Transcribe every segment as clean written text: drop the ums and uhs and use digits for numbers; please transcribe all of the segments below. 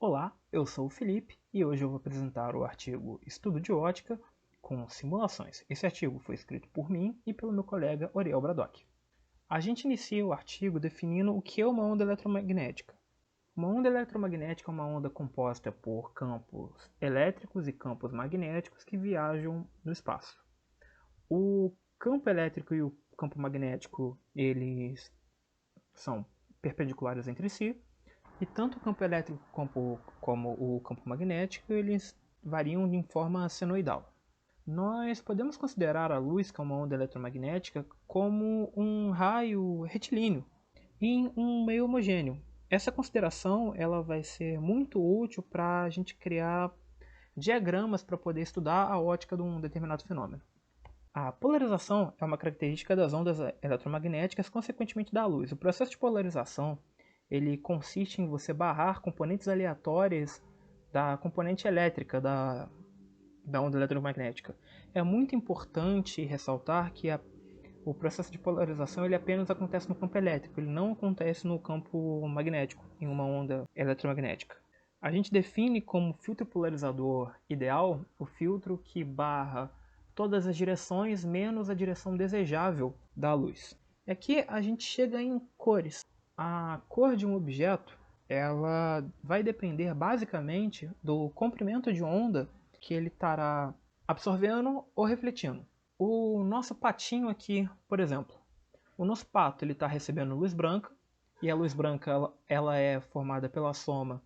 Olá, eu sou o Felipe e hoje eu vou apresentar o artigo Estudo de Ótica com simulações. Esse artigo foi escrito por mim e pelo meu colega Oriel Bradock. A gente inicia o artigo definindo o que é uma onda eletromagnética. Uma onda eletromagnética é uma onda composta por campos elétricos e campos magnéticos que viajam no espaço. O campo elétrico e o campo magnético, eles são perpendiculares entre si, e tanto o campo elétrico como o campo magnético, eles variam em forma senoidal. Nós podemos considerar a luz, que é uma onda eletromagnética, como um raio retilíneo em um meio homogêneo. Essa consideração ela vai ser muito útil para a gente criar diagramas para poder estudar a ótica de um determinado fenômeno. A polarização é uma característica das ondas eletromagnéticas, consequentemente da luz. O processo de polarização ele consiste em você barrar componentes aleatórias da componente elétrica da onda eletromagnética. É muito importante ressaltar que o processo de polarização ele apenas acontece no campo elétrico, ele não acontece no campo magnético, em uma onda eletromagnética. A gente define como filtro polarizador ideal o filtro que barra todas as direções menos a direção desejável da luz. Aqui a gente chega em cores. A cor de um objeto ela vai depender basicamente do comprimento de onda que ele estará absorvendo ou refletindo. O nosso patinho aqui, por exemplo, o nosso pato ele está recebendo luz branca e a luz branca ela é formada pela soma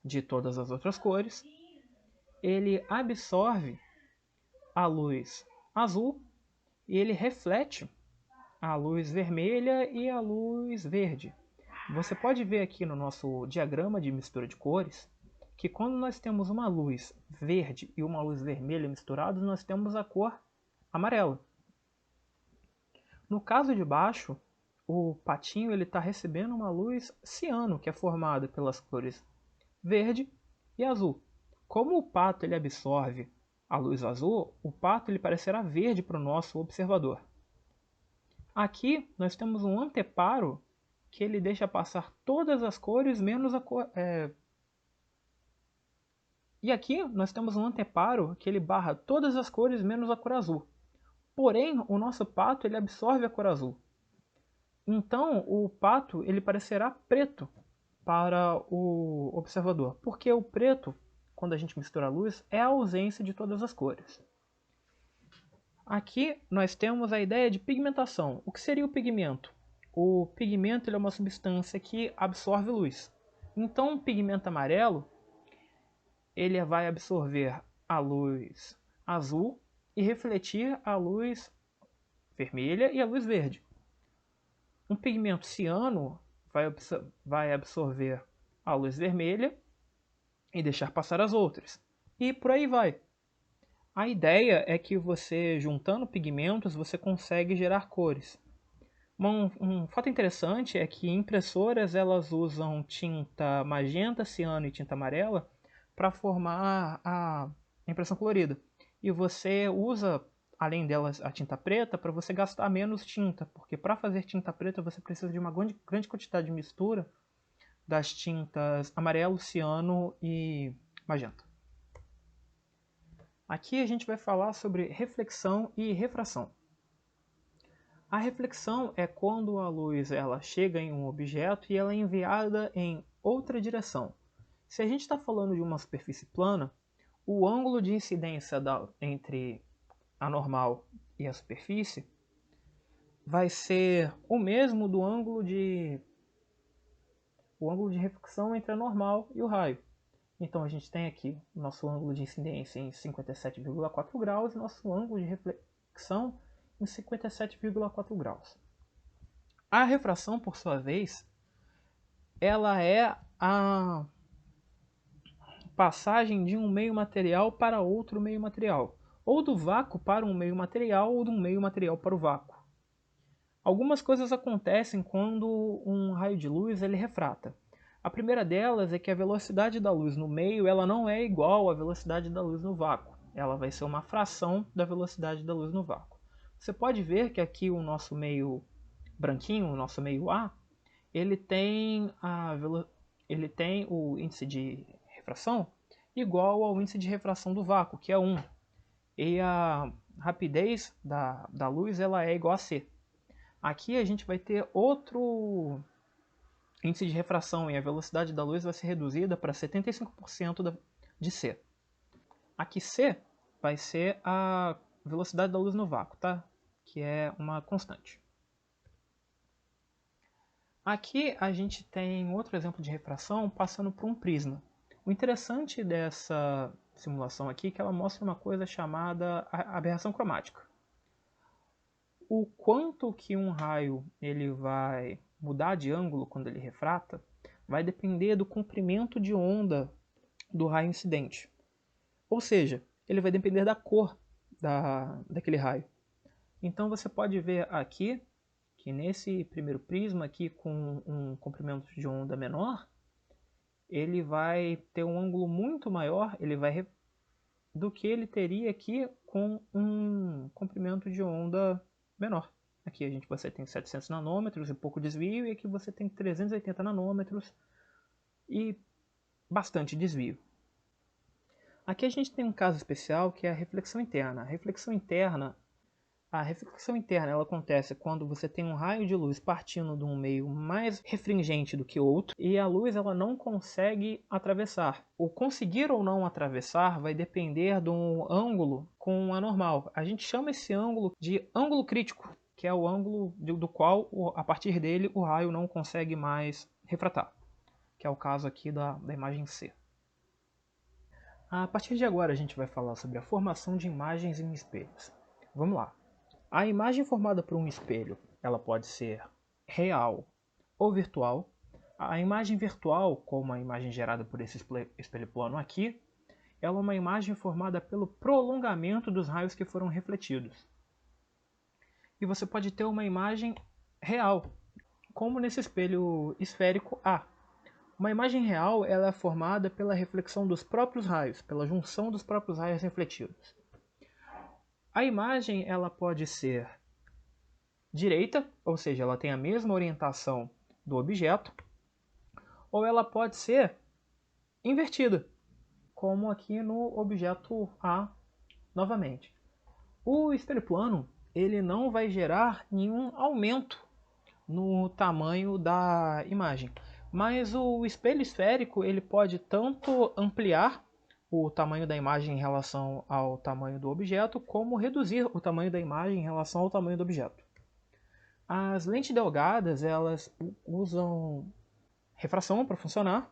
de todas as outras cores. Ele absorve a luz azul e ele reflete a luz vermelha e a luz verde. Você pode ver aqui no nosso diagrama de mistura de cores que quando nós temos uma luz verde e uma luz vermelha misturadas, nós temos a cor amarela. No caso de baixo, o patinho está recebendo uma luz ciano, que é formada pelas cores verde e azul. Como o pato ele absorve a luz azul, o pato ele parecerá verde para o nosso observador. Aqui nós temos um anteparo que ele deixa passar todas as cores menos a cor... E aqui nós temos um anteparo que ele barra todas as cores menos a cor azul. Porém, o nosso pato ele absorve a cor azul. Então, o pato ele parecerá preto para o observador, porque o preto, quando a gente mistura a luz, é a ausência de todas as cores. Aqui nós temos a ideia de pigmentação. O que seria o pigmento? O pigmento ele é uma substância que absorve luz. Então, o pigmento amarelo ele vai absorver a luz azul e refletir a luz vermelha e a luz verde. Um pigmento ciano vai absorver a luz vermelha e deixar passar as outras. E por aí vai. A ideia é que você, juntando pigmentos, você consegue gerar cores. Um fato interessante é que impressoras elas usam tinta magenta, ciano e tinta amarela para formar a impressão colorida. E você usa, além delas, a tinta preta para você gastar menos tinta, porque para fazer tinta preta você precisa de uma grande quantidade de mistura das tintas amarelo, ciano e magenta. Aqui a gente vai falar sobre reflexão e refração. A reflexão é quando a luz ela chega em um objeto e ela é enviada em outra direção. Se a gente está falando de uma superfície plana, o ângulo de incidência entre a normal e a superfície vai ser o mesmo do ângulo de reflexão entre a normal e o raio. Então a gente tem aqui o nosso ângulo de incidência em 57,4 graus e nosso ângulo de reflexão em 57,4 graus. A refração, por sua vez, ela é a passagem de um meio material para outro meio material, ou do vácuo para um meio material, ou de um meio material para o vácuo. Algumas coisas acontecem quando um raio de luz ele refrata. A primeira delas é que a velocidade da luz no meio ela não é igual à velocidade da luz no vácuo. Ela vai ser uma fração da velocidade da luz no vácuo. Você pode ver que aqui o nosso meio branquinho, o nosso meio A, ele tem o índice de refração igual ao índice de refração do vácuo, que é 1. E a rapidez da luz ela é igual a c. Aqui a gente vai ter outro índice de refração e a velocidade da luz vai ser reduzida para 75% de c. Aqui c vai ser a velocidade da luz no vácuo, tá? Que é uma constante. Aqui a gente tem outro exemplo de refração passando por um prisma. O interessante dessa simulação aqui é que ela mostra uma coisa chamada aberração cromática. O quanto que um raio ele vai mudar de ângulo quando ele refrata vai depender do comprimento de onda do raio incidente. Ou seja, ele vai depender da cor daquele raio. Então você pode ver aqui que nesse primeiro prisma aqui com um comprimento de onda menor, ele vai ter um ângulo muito maior do que ele teria aqui com um comprimento de onda menor. Aqui você tem 700 nanômetros e pouco desvio, e aqui você tem 380 nanômetros e bastante desvio. Aqui a gente tem um caso especial que é a reflexão interna. A reflexão interna ela acontece quando você tem um raio de luz partindo de um meio mais refringente do que outro e a luz ela não consegue atravessar. O conseguir ou não atravessar vai depender de um ângulo com anormal. A gente chama esse ângulo de ângulo crítico, que é o ângulo do qual, a partir dele, o raio não consegue mais refratar, que é o caso aqui da imagem C. A partir de agora a gente vai falar sobre a formação de imagens em espelhos. Vamos lá. A imagem formada por um espelho, ela pode ser real ou virtual. A imagem virtual, como a imagem gerada por esse espelho plano aqui, ela é uma imagem formada pelo prolongamento dos raios que foram refletidos. E você pode ter uma imagem real, como nesse espelho esférico A. Uma imagem real ela é formada pela reflexão dos próprios raios, pela junção dos próprios raios refletidos. A imagem ela pode ser direita, ou seja, ela tem a mesma orientação do objeto, ou ela pode ser invertida, como aqui no objeto A novamente. O espelho plano ele não vai gerar nenhum aumento no tamanho da imagem, mas o espelho esférico ele pode tanto ampliar o tamanho da imagem em relação ao tamanho do objeto, como reduzir o tamanho da imagem em relação ao tamanho do objeto. As lentes delgadas, elas usam refração para funcionar.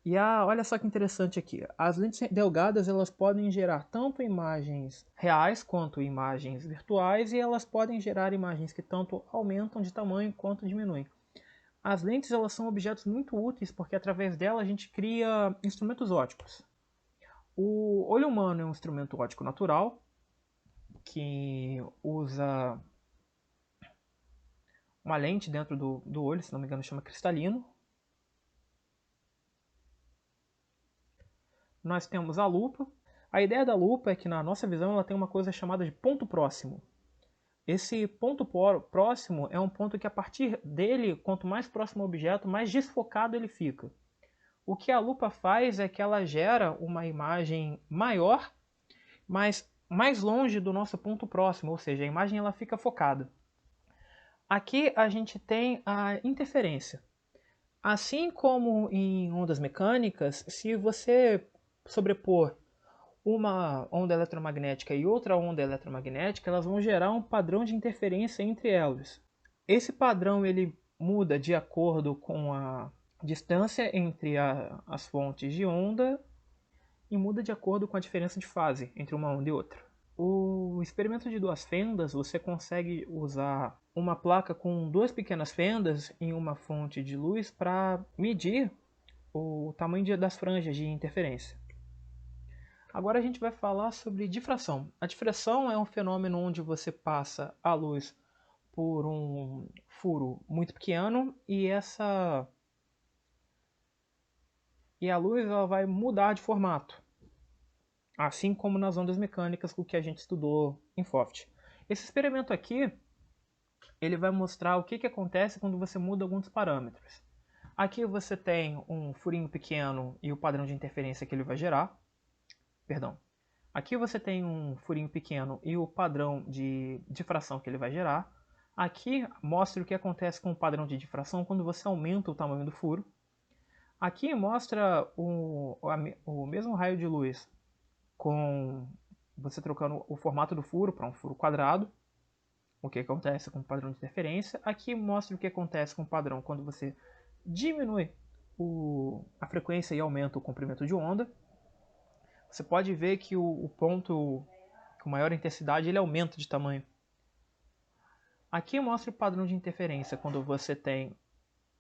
E olha só que interessante aqui. As lentes delgadas, elas podem gerar tanto imagens reais quanto imagens virtuais, e elas podem gerar imagens que tanto aumentam de tamanho quanto diminuem. As lentes, elas são objetos muito úteis porque através delas a gente cria instrumentos ópticos. O olho humano é um instrumento óptico natural que usa uma lente dentro do olho, se não me engano chama cristalino. Nós temos a lupa. A ideia da lupa é que na nossa visão ela tem uma coisa chamada de ponto próximo. Esse ponto próximo é um ponto que a partir dele, quanto mais próximo ao objeto, mais desfocado ele fica. O que a lupa faz é que ela gera uma imagem maior, mas mais longe do nosso ponto próximo, ou seja, a imagem ela fica focada. Aqui a gente tem a interferência. Assim como em ondas mecânicas, se você sobrepor uma onda eletromagnética e outra onda eletromagnética, elas vão gerar um padrão de interferência entre elas. Esse padrão ele muda de acordo com a distância entre as fontes de onda e muda de acordo com a diferença de fase entre uma onda e outra. O experimento de duas fendas, você consegue usar uma placa com duas pequenas fendas em uma fonte de luz para medir o tamanho das franjas de interferência. Agora a gente vai falar sobre difração. A difração é um fenômeno onde você passa a luz por um furo muito pequeno e a luz ela vai mudar de formato, assim como nas ondas mecânicas, o que a gente estudou em FOFT. Esse experimento aqui ele vai mostrar o que acontece quando você muda alguns parâmetros. Aqui você tem um furinho pequeno e o padrão de interferência que ele vai gerar. Perdão. Aqui você tem um furinho pequeno e o padrão de difração que ele vai gerar. Aqui mostra o que acontece com o padrão de difração quando você aumenta o tamanho do furo. Aqui mostra o mesmo raio de luz com você trocando o formato do furo para um furo quadrado. O que acontece com o padrão de interferência. Aqui mostra o que acontece com o padrão quando você diminui a frequência e aumenta o comprimento de onda. Você pode ver que o ponto com maior intensidade ele aumenta de tamanho. Aqui mostra o padrão de interferência quando você tem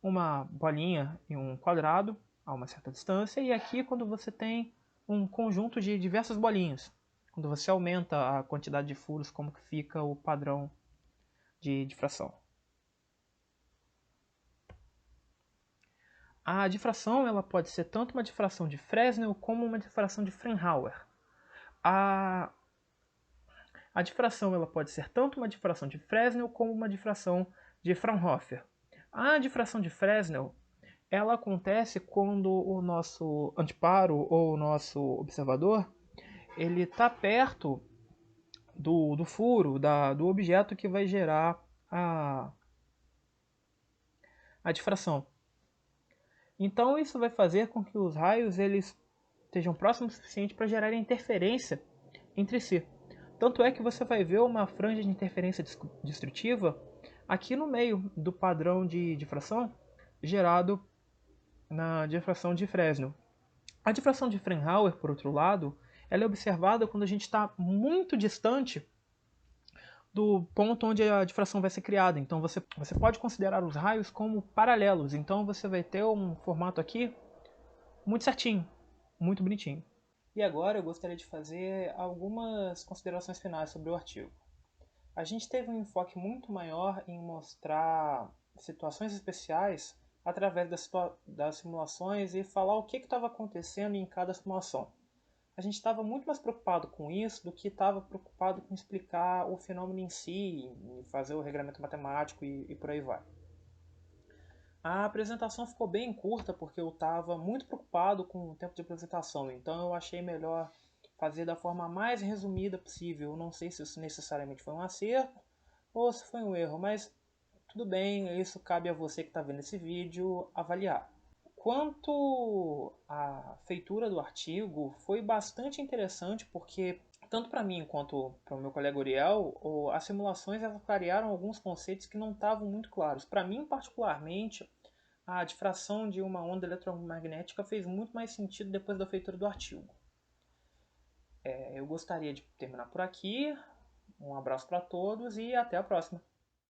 uma bolinha e um quadrado a uma certa distância, e aqui quando você tem um conjunto de diversas bolinhas. Quando você aumenta a quantidade de furos, como que fica o padrão de difração. A difração ela pode ser tanto uma difração de Fresnel como uma difração de Frauenhauer. A difração ela pode ser tanto uma difração de Fresnel como uma difração de Fraunhofer. A difração de Fresnel ela acontece quando o nosso antiparo ou o nosso observador ele está perto do furo, do objeto que vai gerar a difração. Então isso vai fazer com que os raios eles estejam próximos o suficiente para gerar interferência entre si. Tanto é que você vai ver uma franja de interferência destrutiva aqui no meio do padrão de difração gerado na difração de Fresnel. A difração de Frauenhauer, por outro lado, ela é observada quando a gente está muito distante do ponto onde a difração vai ser criada. Então você pode considerar os raios como paralelos. Então você vai ter um formato aqui muito certinho, muito bonitinho. E agora eu gostaria de fazer algumas considerações finais sobre o artigo. A gente teve um enfoque muito maior em mostrar situações especiais através das simulações e falar o que estava acontecendo em cada simulação. A gente estava muito mais preocupado com isso do que estava preocupado com explicar o fenômeno em si, em fazer o regramento matemático e por aí vai. A apresentação ficou bem curta porque eu estava muito preocupado com o tempo de apresentação, então eu achei melhor fazer da forma mais resumida possível. Eu não sei se isso necessariamente foi um acerto ou se foi um erro, mas tudo bem, isso cabe a você que está vendo esse vídeo avaliar. Quanto à feitura do artigo, foi bastante interessante porque, tanto para mim quanto para o meu colega Uriel, as simulações clarearam alguns conceitos que não estavam muito claros. Para mim, particularmente, a difração de uma onda eletromagnética fez muito mais sentido depois da feitura do artigo. Eu gostaria de terminar por aqui. Um abraço para todos e até a próxima.